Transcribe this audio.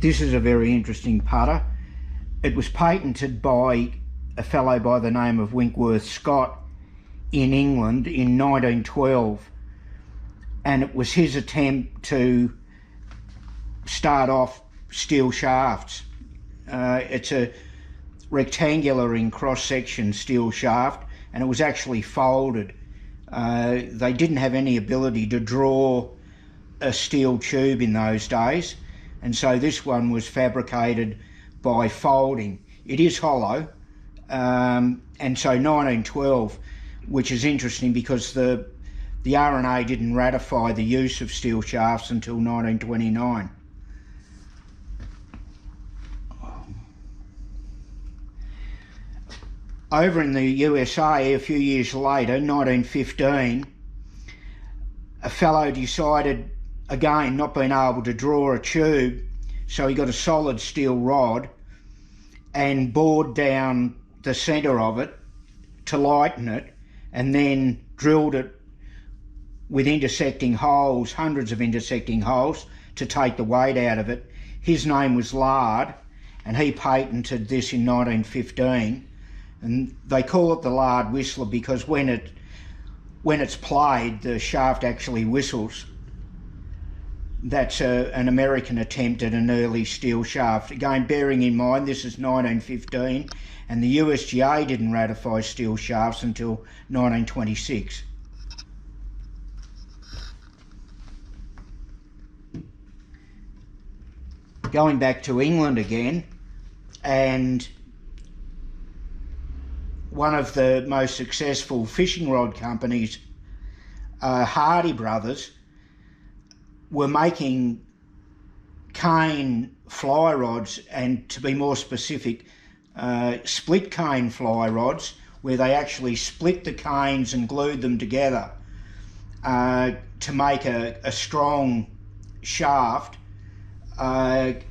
This is a very interesting putter. It was patented by a fellow by the name of Winkworth Scott in England in 1912, and it was his attempt to start off steel shafts. It's a rectangular in cross-section steel shaft, and it was actually folded. They didn't have any ability to draw a steel tube in those days, and so this one was fabricated by folding. It is hollow, and so 1912, which is interesting because the R&A didn't ratify the use of steel shafts until 1929. Over in the USA, a few years later, 1915, a fellow decided, again, not being able to draw a tube, so he got a solid steel rod and bored down the centre of it to lighten it, and then drilled it with intersecting holes, hundreds of intersecting holes, to take the weight out of it. His name was Lard, and he patented this in 1915. And they call it the Lard Whistler because when it's played, the shaft actually whistles. That's an American attempt at an early steel shaft. Again, bearing in mind this is 1915, and the USGA didn't ratify steel shafts until 1926. Going back to England again, and one of the most successful fishing rod companies, Hardy Brothers, were making cane fly rods, and to be more specific, split cane fly rods, where they actually split the canes and glued them together to make a strong shaft. And